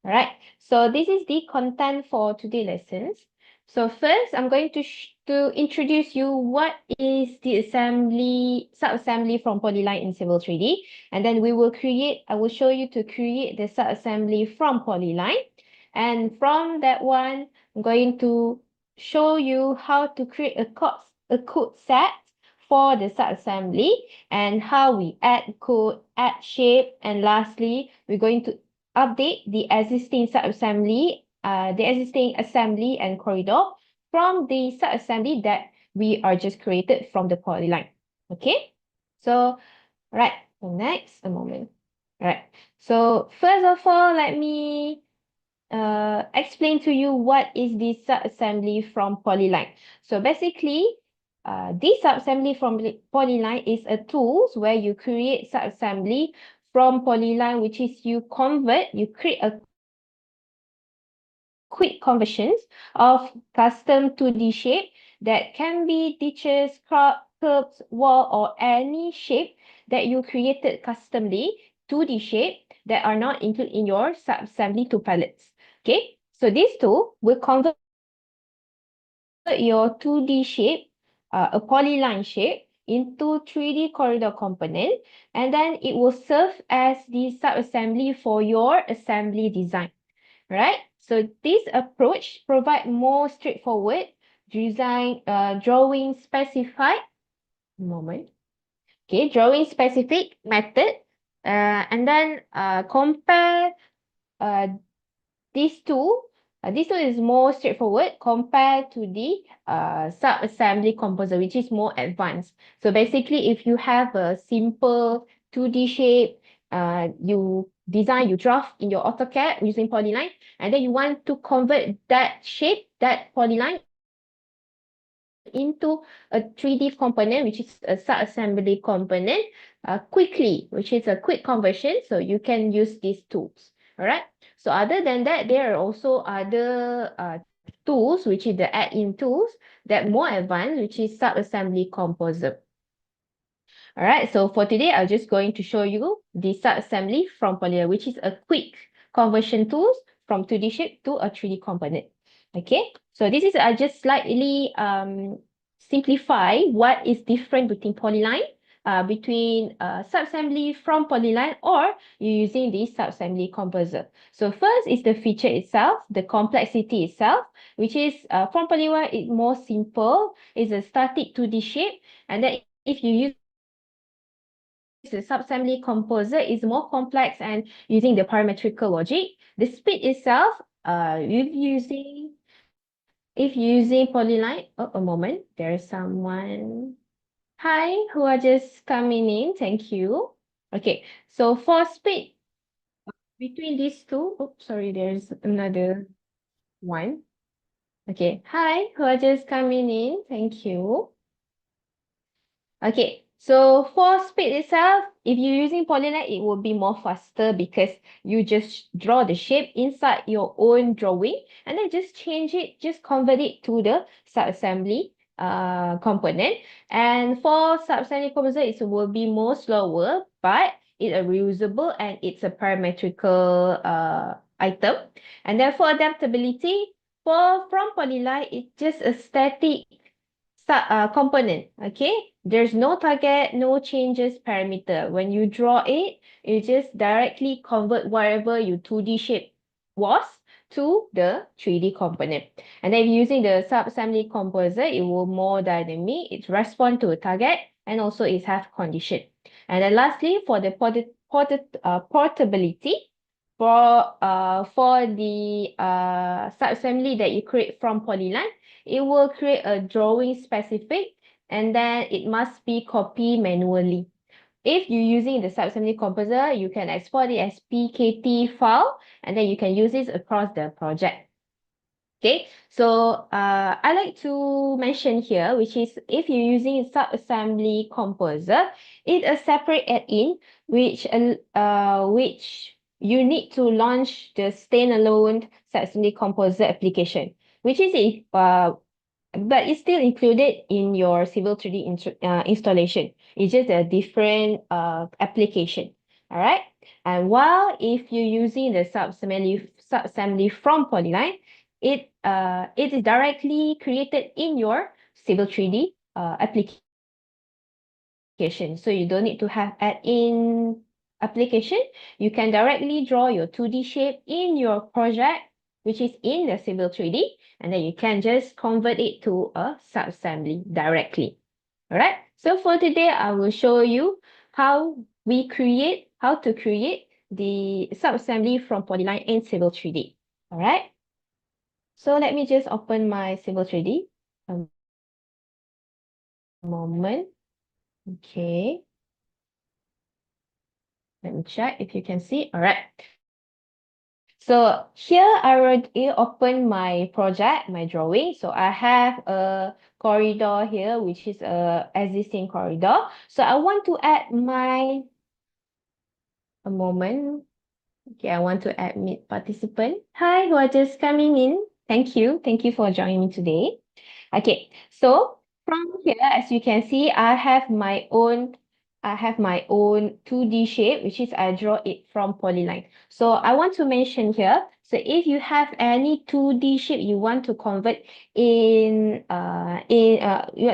All right. So this is the content for today's lessons. So first, I'm going to introduce you what is the sub-assembly from Polyline in Civil 3D. And then I will show you to create the sub-assembly from Polyline. And from that one, I'm going to show you how to create a code set for the sub-assembly and how we add code, add shape, and lastly, we're going to update the existing sub-assembly, the existing assembly and corridor from the sub-assembly that we are just created from the polyline. Okay, so right, so next, a moment. Right, so first of all, let me explain to you what is the sub-assembly from polyline. So basically, this sub-assembly from polyline is a tool where you create sub-assembly from polyline, which is you create a quick conversions of custom 2D shape that can be ditches, curves, wall, or any shape that you created customly 2D shape that are not included in your sub-assembly to palettes. Okay, so this tool will convert your 2D shape, a polyline shape, into 3D corridor component, and then it will serve as the sub-assembly for your assembly design. Right? So this approach provide more straightforward drawing specified moment. Okay, drawing specific method, and then compare uh, these two. This one is more straightforward compared to the sub-assembly composer, which is more advanced. So basically, if you have a simple 2D shape, you draft in your AutoCAD using Polyline, and then you want to convert that shape, that polyline, into a 3D component, which is a sub-assembly component, quickly, which is a quick conversion. So you can use these tools. All right. So other than that, there are also other tools, which is the add-in tools that more advanced, which is sub-assembly composer. All right. So for today, I'm just going to show you the sub-assembly from Polyline, which is a quick conversion tools from 2D shape to a 3D component. Okay. So this is just slightly simplify what is different between Polyline, between sub-assembly from Polyline or you using the sub-assembly composer. So first is the feature itself, the complexity itself, which is from Polyline, it's more simple. It's a static 2D shape. And then if you use the sub-assembly composer is more complex and using the parametrical logic. The speed itself, if using Polyline, oh, a moment, there is someone. Hi, who are just coming in. Thank you. Okay, so for speed between these two, oh, sorry, there's another one. Okay, hi, who are just coming in. Thank you. Okay, so for speed itself, if you're using Polyline, it will be more faster because you just draw the shape inside your own drawing and then just change it, just convert it to the sub-assembly component. And for sub-assembly composer, it will be more slower, but it's a reusable and it's a parametrical item. And then for adaptability, from Polyline, it's just a static component. Okay, there's no target, no changes parameter. When you draw it, you just directly convert whatever your 2D shape was to the 3D component. And then using the sub-assembly composer, it will more dynamic, it respond to a target, and also it have condition. And then lastly, for the portability, for the sub-assembly that you create from Polyline, it will create a drawing specific and then it must be copied manually. If you're using the sub-assembly composer, you can export it as PKT file and then you can use it across the project. Okay, so I like to mention here, which is if you're using sub-assembly composer, it's a separate add-in which you need to launch the standalone sub-assembly composer application, which is but it's still included in your Civil 3D installation. It's just a different application. All right. And while if you're using the subassembly from Polyline, it is directly created in your Civil 3D application. So you don't need to have add-in application. You can directly draw your 2D shape in your project, which is in the Civil 3D, and then you can just convert it to a subassembly directly. All right. So for today, I will show you how to create the subassembly from Polyline in Civil 3D. All right. So let me just open my Civil 3D. A moment. Okay. Let me check if you can see. All right. So here I already open my project, my drawing. So I have a corridor here, which is a existing corridor. So I want to add a moment. Okay, I want to admit participant. Hi, who are just coming in. Thank you. Thank you for joining me today. Okay, so from here, as you can see, I have my own 2D shape, which is I draw it from Polyline. So I want to mention here, so if you have any 2D shape you want to convert you have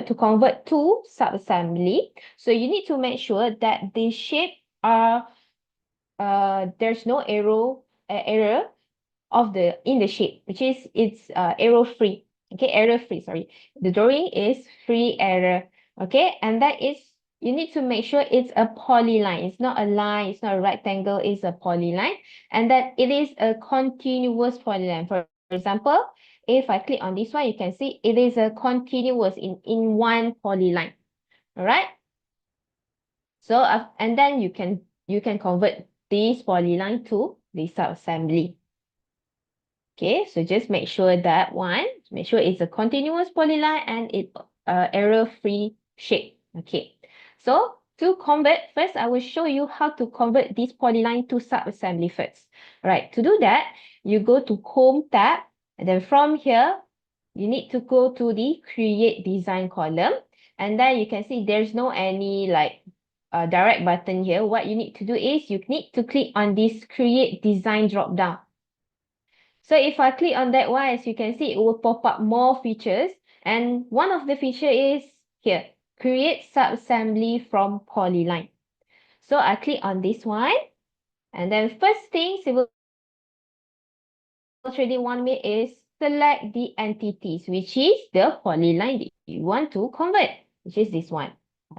to convert to subassembly. So you need to make sure that the shape are there's no error of in the shape, which is it's error free. Okay, error free, sorry. The drawing is free error. Okay, and that is you need to make sure it's a polyline. It's not a line, it's not a rectangle, it's a polyline, and that it is a continuous polyline. For example, if I click on this one, you can see it is a continuous in one polyline. All right. So and then you can convert this polyline to the subassembly. Okay, so just make sure make sure it's a continuous polyline and it error-free shape. Okay, so to convert, first I will show you how to convert this polyline to subassembly first. All right, to do that, you go to Home tab, and then from here, you need to go to the Create Design column, and then you can see there's no any like direct button here. What you need to do is you need to click on this Create Design drop down. So if I click on that one, as you can see, it will pop up more features. And one of the feature is here, create subassembly from Polyline. So I click on this one. And then first thing Civil 3D want me is select the entities, which is the polyline that you want to convert, which is this one.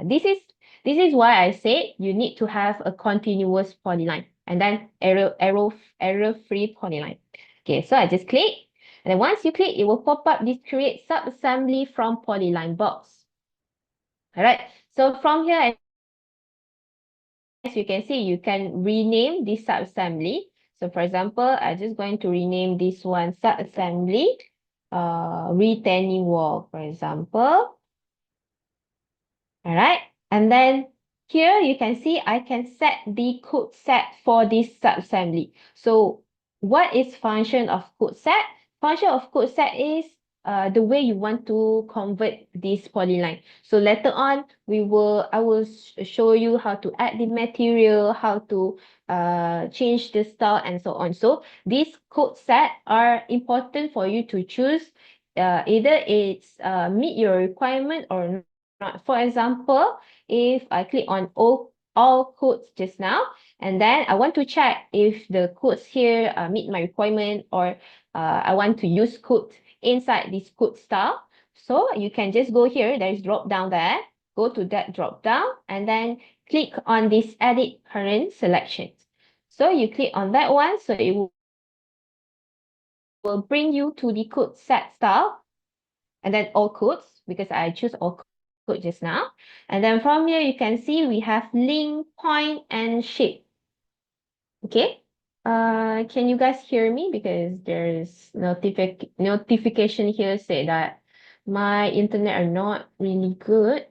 This is why I say you need to have a continuous polyline and then error-free polyline. Okay, so I just click, and then once you click, it will pop up this create subassembly from polyline box. All right, so from here, as you can see, you can rename this subassembly. So for example, I'm just going to rename this one subassembly retaining wall, for example. All right, and then here you can see I can set the code set for this subassembly. So what is function of code set? Function of code set is the way you want to convert this polyline. So later on, I will show you how to add the material, how to change the style and so on. So these code set are important for you to choose. Either it's meet your requirement or not. For example, if I click on all codes just now, and then I want to check if the codes here meet my requirement, or I want to use codes inside this code style. So you can just go here, there's drop down there, go to that drop down, and then click on this edit current selections. So you click on that one, so it will bring you to the code set style, and then all codes, because I choose all code just now. And then from here, you can see we have link, point, and shape. Okay. Can you guys hear me? Because there's notification here say that my internet are not really good.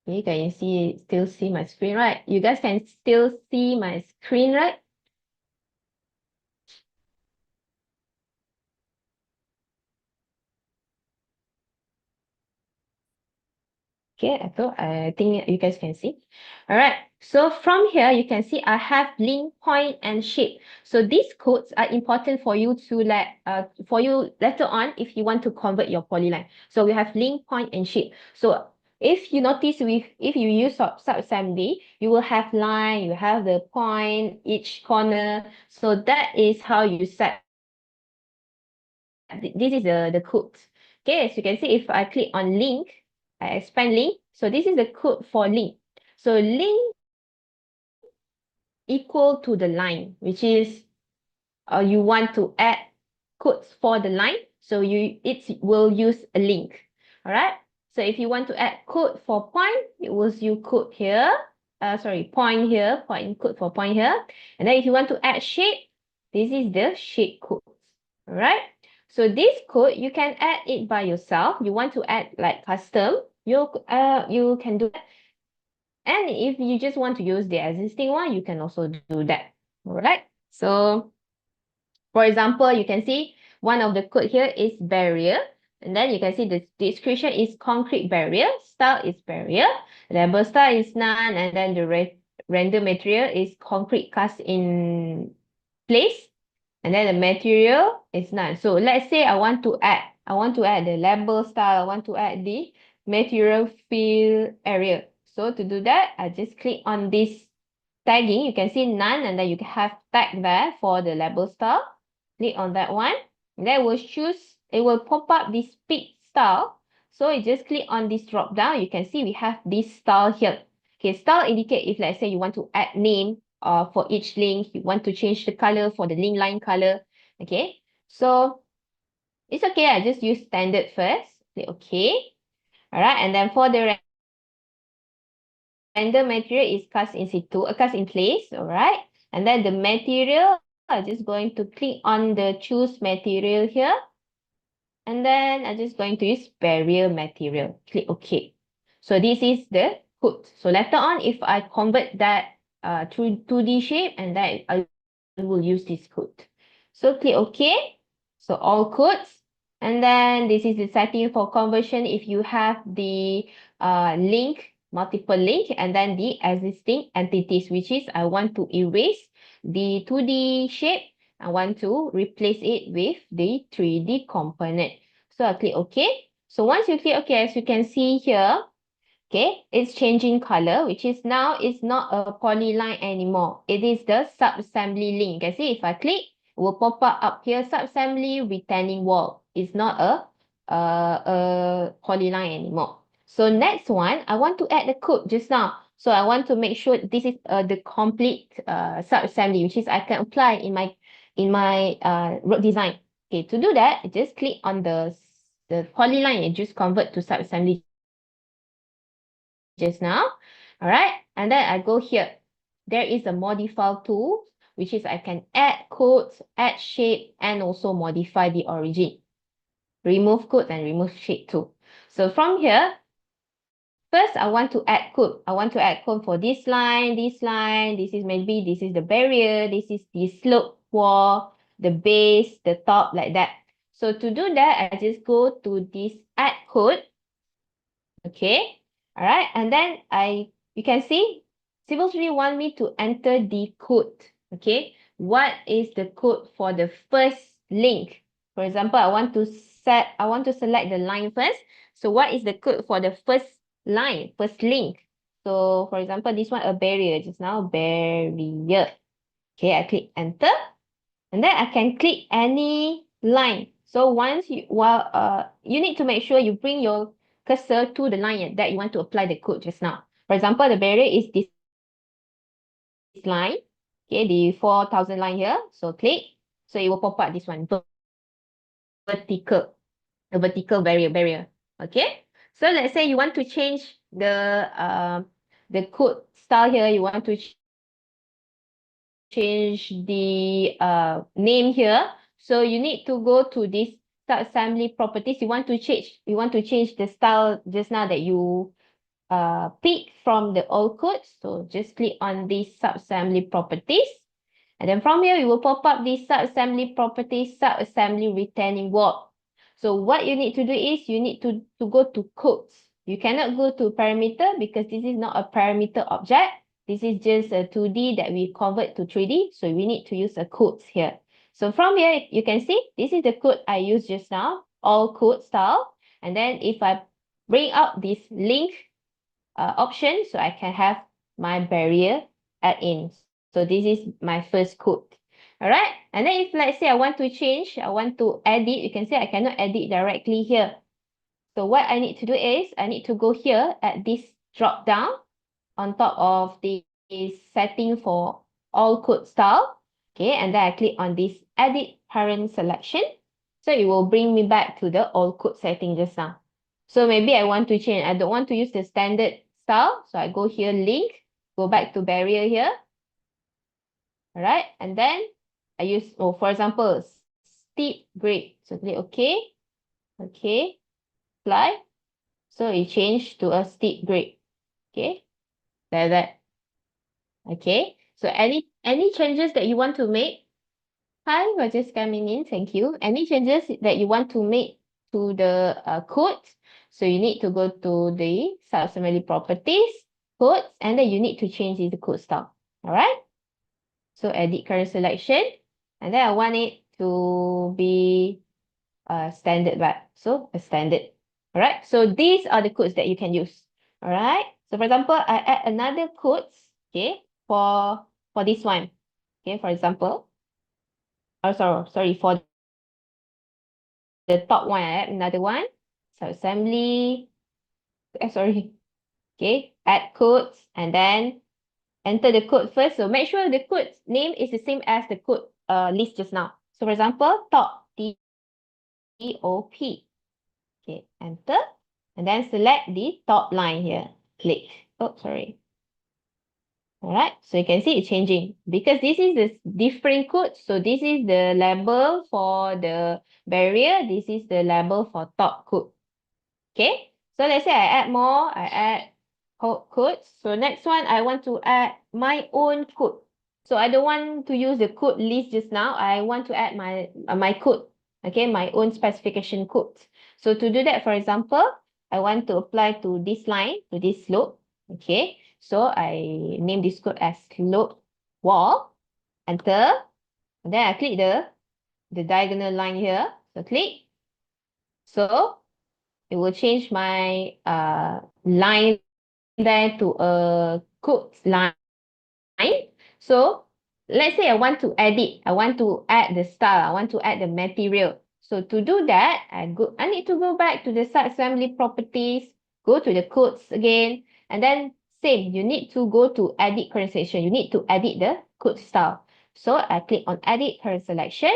Okay, can you still see my screen, right? You guys can still see my screen, right? Okay, I think you guys can see. All right. So from here, you can see I have link, point, and shape. So these codes are important for you to for you later on if you want to convert your polyline. So we have link, point, and shape. So if you notice if you use subassembly, you will have line, you have the point, each corner. So that is how you set. This is the code. Okay, as you can see, if I click on link, I expand link. So this is the code for link. So link equal to the line, which is you want to add codes for the line. So it will use a link. All right. So if you want to add code for point, it will use code here. Point here, point code for point here. And then if you want to add shape, this is the shape code. All right. So this code, you can add it by yourself. You want to add like custom, you can do that. And if you just want to use the existing one, you can also do that. All right. So for example, you can see one of the code here is barrier. And then you can see the description is concrete barrier, style is barrier, label style is none, and then the render material is concrete cast in place. And then the material is none. So let's say I want to add the label style, I want to add the material fill area. So to do that, I just click on this tagging. You can see none, and then you have tag there for the label style. Click on that one. And then it will pop up this pick style. So you just click on this drop down. You can see we have this style here. Okay, style indicate if let's say you want to add name for each link, you want to change the color for the link line color. Okay, so it's okay. I just use standard first. Click OK. All right, and then for the render material is cast in situ, cast in place. All right, and then the material, I'm just going to click on the choose material here. And then I'm just going to use barrier material. Click OK. So this is the code. So later on, if I convert that to 2D shape, and then I will use this code. So click OK. So all codes. And then this is the setting for conversion if you have the link, multiple link, and then the existing entities, which is I want to erase the 2D shape. I want to replace it with the 3D component. So I click OK. So once you click OK, as you can see here, okay, it's changing color, which is now it's not a polyline anymore. It is the subassembly link. You can see if I click, it will pop up here, subassembly retaining wall. It's not a polyline anymore. So next one, I want to add the code just now. So I want to make sure this is the complete subassembly, which is I can apply in my road design. Okay, to do that, just click on the polyline and just convert to subassembly just now. All right, and then I go here. There is a modify tool, which is I can add codes, add shape, and also modify the origin. Remove code and remove shape too. So from here, first I want to add code. I want to add code for this line, this line. This is the barrier. This is the slope wall, the base, the top, like that. So to do that, I just go to this add code. Okay. All right. And then you can see Civil 3 want me to enter the code. Okay. What is the code for the first link? For example, I want to select the line first. So what is the code for the first line, first link? So for example, this one, a barrier, just now, barrier. Okay, I click enter. And then I can click any line. So once you need to make sure you bring your cursor to the line that you want to apply the code just now. For example, the barrier is this line. Okay, the 4,000 line here. So click. So it will pop up this one, vertical, the vertical barrier. Okay. So let's say you want to change the code style here. You want to change the name here. So you need to go to this subassembly properties. You want to change the style just now that you pick from the old code. So just click on this subassembly properties. And then from here, it will pop up this subassembly properties, subassembly retaining wall. So what you need to do is you need to go to codes. You cannot go to parameter because this is not a parameter object. This is just a 2D that we convert to 3D. So we need to use a code here. So from here, you can see this is the code I used just now, all code style. And then if I bring up this link option, so I can have my barrier add in. So this is my first code. All right. And then if let's say I want to change, I want to edit, you can see I cannot edit directly here. So what I need to do is I need to go here at this drop down on top of the setting for all code style. Okay, and then I click on this edit parent selection. So it will bring me back to the all code setting just now. So maybe I want to change. I don't want to use the standard style. So I go here, link, go back to barrier here. All right, and then I use, for example, steep grade. So click OK. Okay, apply. So it changed to a steep grade. Okay, like that. Okay, so any changes that you want to make? Hi, we're just coming in. Thank you. Any changes that you want to make to the code? So you need to go to the Subassembly properties, codes, and then you need to change the code style. All right. So edit current selection, and then I want it to be standard, right? So a standard. All right. So these are the codes that you can use. All right. So for example, I add another codes. Okay, for this one. Okay, for example. Oh, sorry, for the top one, I add another one. So assembly. Sorry. Okay, add codes and then enter the code first. So make sure the code name is the same as the code list just now. So for example, top T-O-P. Okay, enter. And then select the top line here. Click. Oh, sorry. All right, so you can see it's changing because this is the different code. So this is the label for the barrier. This is the label for top code. Okay, so let's say I add more. I add codes. So next one, I want to add my own code. So I don't want to use the code list just now. I want to add my code. Okay, my own specification code. So to do that, for example, I want to apply to this line, to this slope. Okay, so I name this code as slope wall. Enter. And then I click the diagonal line here. So click. So it will change my line there to a code line. So let's say I want to edit. I want to add the style. I want to add the material. So to do that, I need to go back to the Subassembly properties, go to the codes again, and then same, you need to go to edit current selection. You need to edit the code style. So I click on edit current selection,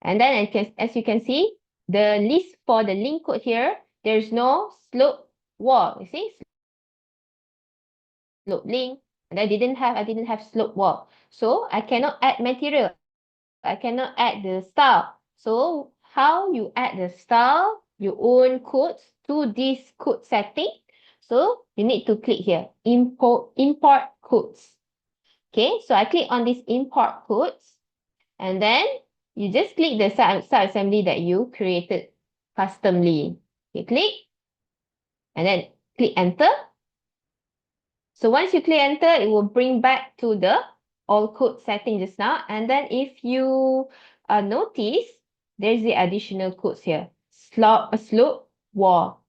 and then as you can see, the list for the link code here, there's no slope wall. You see, slope link, and I didn't have slope wall. So I cannot add material. I cannot add the style. So how you add the style, your own codes to this code setting? So you need to click here, import codes. Okay, so I click on this import codes, and then you just click the subassembly that you created customly. Okay, click, and then click enter. So once you click enter, it will bring back to the all code setting just now. And then if you notice, there's the additional codes here. Slope wall.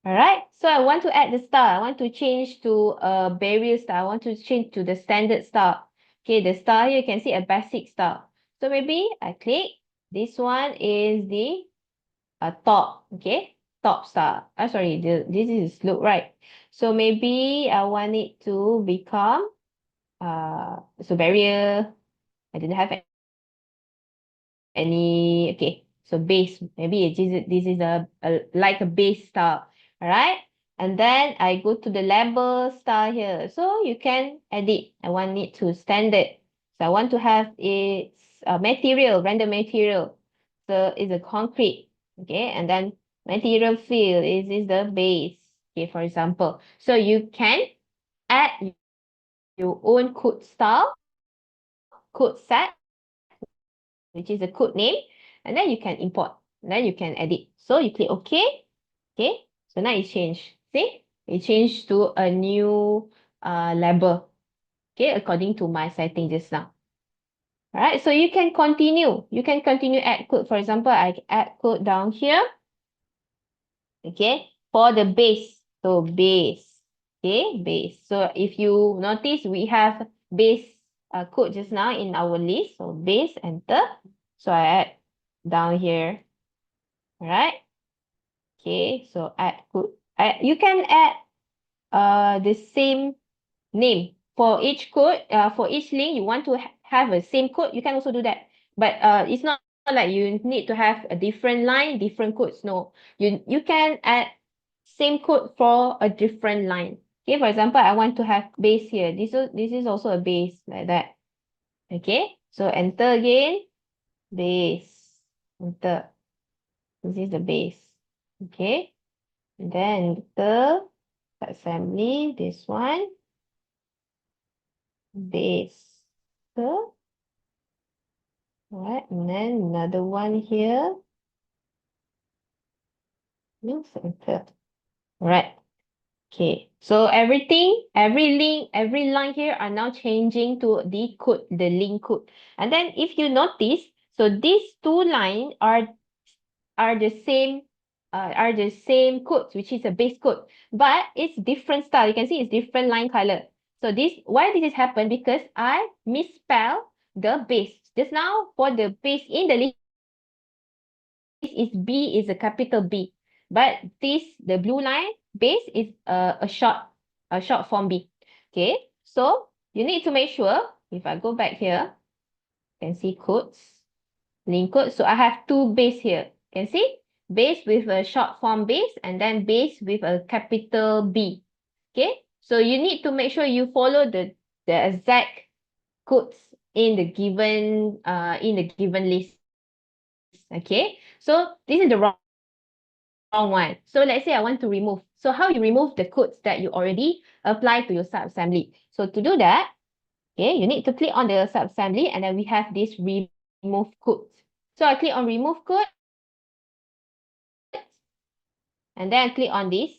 All right. So I want to add the style. I want to change to a barrier style. I want to change to the standard style. Okay, the style here, you can see a basic style. So maybe I click. This one is the top. Okay, top style. Sorry, this is slope, right? So maybe I want it to become so barrier. I didn't have any. Okay, so base. Maybe this is a like a base style. All right. And then I go to the label style here. So you can edit. I want it to standard. So I want to have its material, random material. So it's a concrete. Okay. And then material field is the base. Okay, for example. So you can add your own code style, code set, which is a code name, and then you can import. And then you can edit. So you click OK. Okay. So now it changed. See? It changed to a new label. Okay, according to my setting just now. Alright, so you can continue. You can continue add code. For example, I add code down here. Okay, for the base. So base. Okay, base. So if you notice, we have base code just now in our list. So base, enter. So I add down here. Alright. Okay, so add code. You can add the same name for each code. For each link, you want to have a same code. You can also do that. But it's not like you need to have a different line, different codes. No, you can add same code for a different line. Okay, for example, I want to have base here. This is also a base like that. Okay, so enter again, base, enter. This is the base. Okay, and then the assembly, this one, base. So, right, and then another one here. Yes, enter. Right. Okay, so everything, every link, every line here are now changing to the code, the link code. And then if you notice, so these two lines are the same codes, which is a base code, but it's different style. You can see it's different line color. So why this has happened? Because I misspell the base. Just now for the base in the list is B is a capital B, but the blue line base is a short form B. Okay, so you need to make sure. If I go back here, you can see codes, link code. So I have two base here. You can see base with a short form base and then base with a capital B. Okay, so you need to make sure you follow the exact codes in the given list. Okay, so this is the wrong one. So let's say I want to remove. So how you remove the codes that you already apply to your subassembly? So to do that, okay, you need to click on the subassembly and then we have this remove codes. So I click on remove code and then I click on this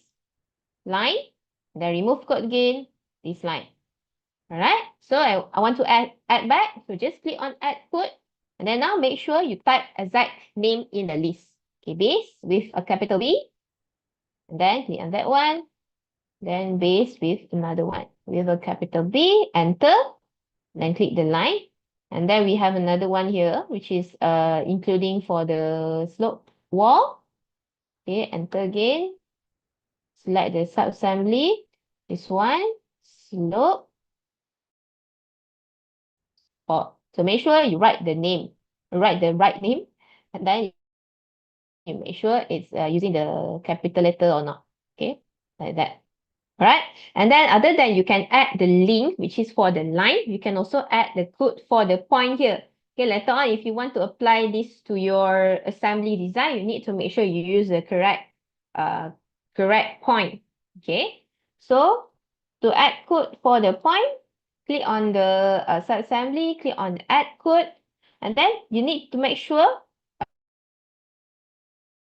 line, and then remove code again, this line. All right, so I want to add back. So just click on add code and then now make sure you type exact name in the list. Okay, base with a capital B. And then click on that one. Then base with another one with a capital B, enter, then click the line. And then we have another one here, which is including for the slope wall. Okay, enter again. Select the subassembly. This one, slope. So make sure you write the name, write the right name, and then you make sure it's using the capital letter or not. Okay, like that. Right? And then other than you can add the link, which is for the line, you can also add the code for the point here. Okay, later on, if you want to apply this to your assembly design, you need to make sure you use the correct point. Okay, so to add code for the point, click on the subassembly, click on add code, and then you need to make sure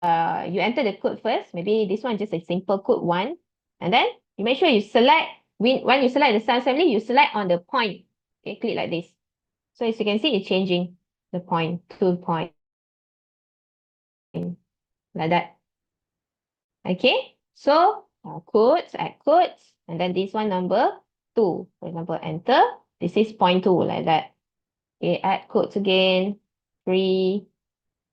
you enter the code first. Maybe this one just a simple code 1, and then you make sure you select, when you select the subassembly, you select on the point. Okay, click like this. So as you can see, it's changing the point to point like that. Okay, so codes, add codes, and then this one number 2. For example, enter. This is point 2 like that. Okay, add codes again. 3,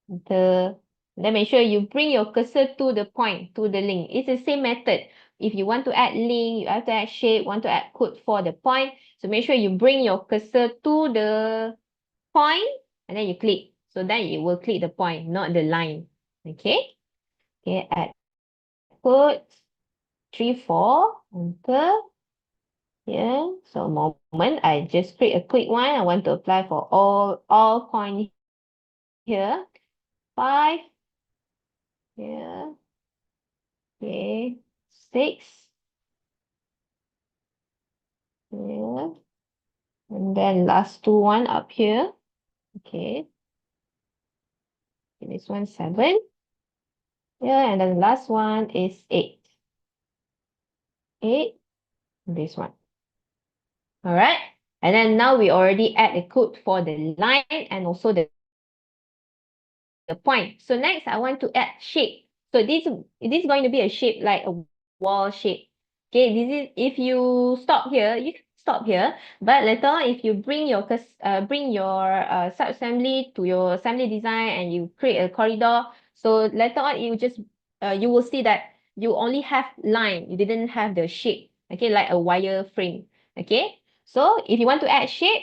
enter. Then make sure you bring your cursor to the point, to the link. It's the same method. If you want to add link, you have to add shape, want to add code for the point. So make sure you bring your cursor to the point and then you click. So then it will click the point, not the line. Okay. Okay, add code 3, 4, enter. Yeah. So moment, I just create a quick one. I want to apply for all point here. 5. Yeah. Okay. 6. Yeah. And then last one up here. Okay. This one 7. Yeah, and then last one is 8. Okay, this one. All right. And then now we already add the code for the line and also the point. So next I want to add shape. So this is going to be a shape like a wall shape. Okay, this is if you stop here, you can stop here. But later on, if you bring your sub-assembly to your assembly design and you create a corridor, so later on you will see that you only have line, you didn't have the shape. Okay, like a wire frame. Okay, so if you want to add shape,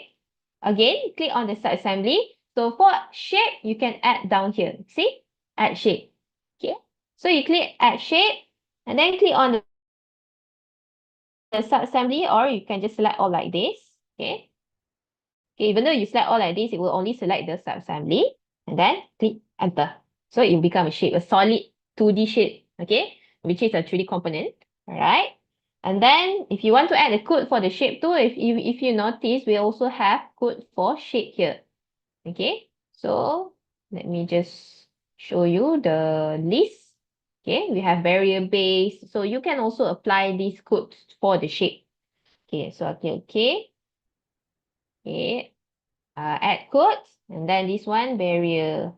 again click on the sub-assembly. So for shape, you can add down here. See? Add shape. Okay. So you click add shape and then click on the sub-assembly, or you can just select all like this. Okay. Okay, even though you select all like this, it will only select the sub-assembly and then click enter. So it will become a shape, a solid 2D shape. Okay, which is a 3D component. All right. And then if you want to add a code for the shape too, if you notice, we also have code for shape here. Okay, so let me just show you the list. Okay, we have barrier base. So you can also apply these codes for the shape. Okay, so I click OK. Okay, add codes. And then this one, barrier,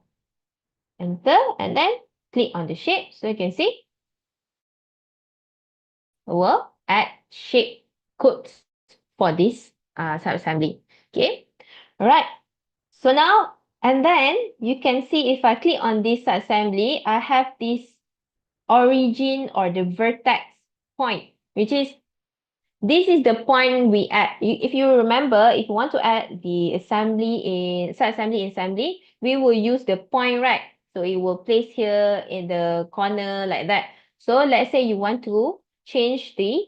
enter. And then click on the shape. So you can see, will add shape codes for this sub-assembly. Okay, all right. So now, and then you can see if I click on this assembly, I have this origin or the vertex point, which is, this is the point we add. If you remember, if you want to add the assembly in sub-assembly in assembly, we will use the point, right? So it will place here in the corner like that. So let's say you want to change the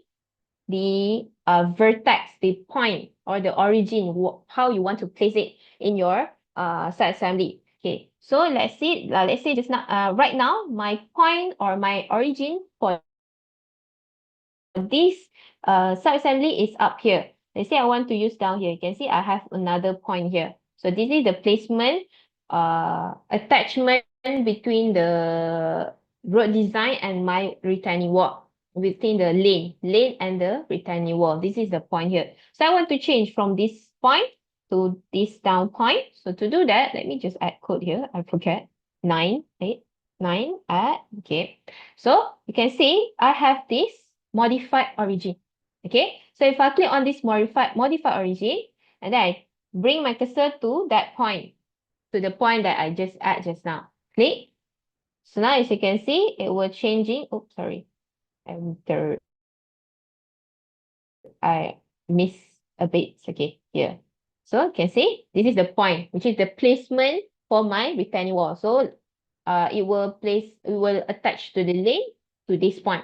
vertex, the point or the origin, how you want to place it in your sub-assembly. Okay, so let's say just now, right now, my point or my origin for this sub-assembly is up here. Let's say I want to use down here. You can see I have another point here. So this is the placement attachment between the road design and my retaining wall, within the lane and the retaining wall. This is the point here. So I want to change from this point to this down point. So to do that, let me just add code here. I forget. 9, 8, 9, add. Okay. So you can see I have this modified origin. Okay. So if I click on this modified origin, and then I bring my cursor to that point, to the point that I just add just now. Click. So now as you can see, it will changing. Oops, sorry. I miss a bit. Okay, here. So you can see this is the point, which is the placement for my retaining wall. So it will attach to the lane to this point.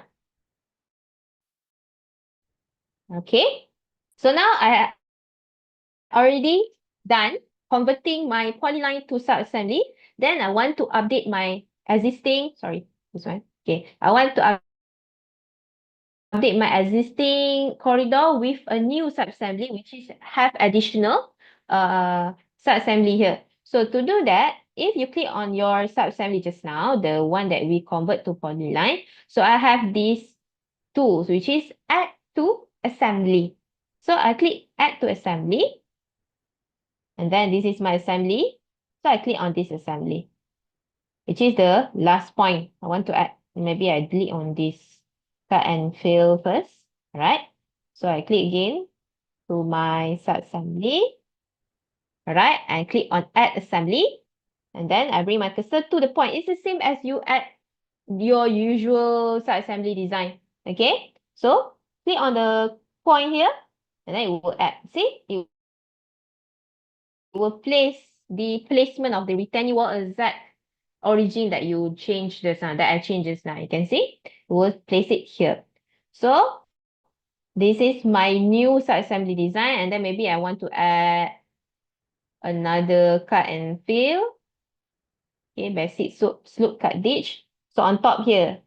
Okay. So now I already done converting my polyline to sub-assembly. Then I want to update my existing, sorry, this one. Okay, I want to update my existing corridor with a new sub-assembly, which is have additional sub-assembly here. So to do that, if you click on your sub-assembly just now, the one that we convert to polyline, so I have these tools, which is add to assembly. So I click add to assembly. And then this is my assembly. So I click on this assembly, which is the last point I want to add. Maybe I delete on this cut and fill first. All right. So I click again to my sub-assembly. All right. And click on add assembly. And then I bring my cursor to the point. It's the same as you add your usual sub-assembly design. Okay. So click on the point here. And then it will add. See? It will place the placement of the retaining wall exact origin that you changed this that I changed just now. You can see we'll place it here. So this is my new sub-assembly design, and then maybe I want to add another cut and fill. Okay, basic slope cut ditch. So on top here.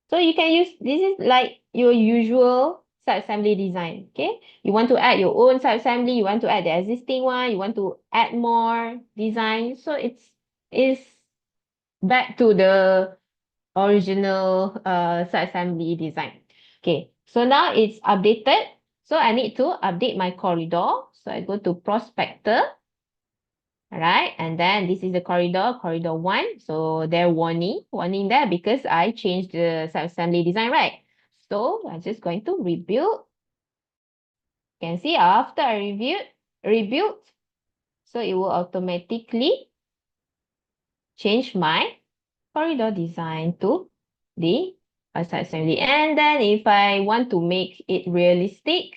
So you can use, this is like your usual sub-assembly design. Okay, you want to add your own sub-assembly, you want to add the existing one, you want to add more design. So it's back to the original sub-assembly design. Okay, So now it's updated. So I need to update my corridor. So I go to Prospector. All right, and then this is the corridor 1. So there warning there because I changed the sub-assembly design, right? So I'm just going to rebuild. You can see after I rebuild, so it will automatically change my corridor design to the sub-assembly. And then if I want to make it realistic,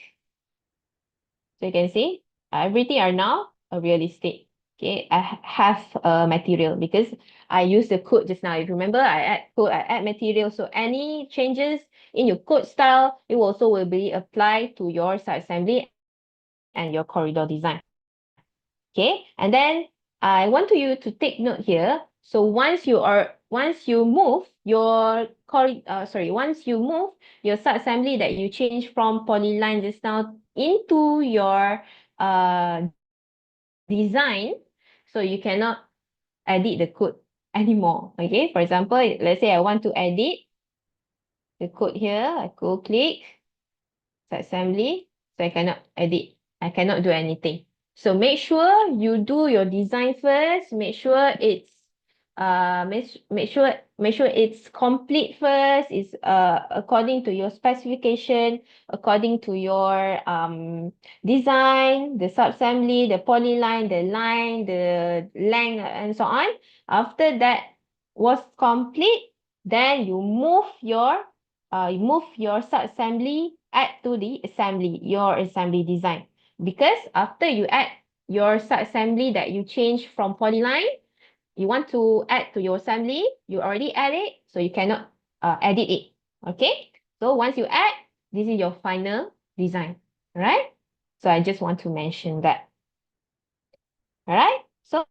so you can see everything are now realistic. Okay, I have material because I use the code just now. If you remember, I add code, I add material. So any changes in your code style, it also will be applied to your sub-assembly and your corridor design. Okay, and then I want you to take note here. So once you move your sub-assembly that you change from Polyline just now into your design, so you cannot edit the code anymore. Okay, for example, let's say I want to edit the code here. I go click assembly, so I cannot edit. I cannot do anything. So make sure you do your design first. Make sure it's make sure it's complete first. It's according to your specification, according to your design, the sub-assembly, the polyline, the line, the length, and so on. After that was complete, then you move your sub-assembly add to the assembly, your assembly design. Because after you add your sub-assembly that you change from polyline, you want to add to your assembly, you already add it, so you cannot edit it. Okay? So once you add, this is your final design. Alright? So I just want to mention that. Alright? So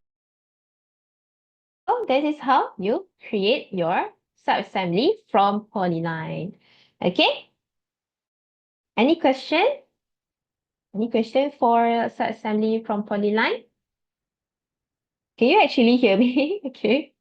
that is how you create your sub-assembly from polyline. Okay? Any question? Any question for sub-assembly from Polyline? Can you actually hear me? Okay.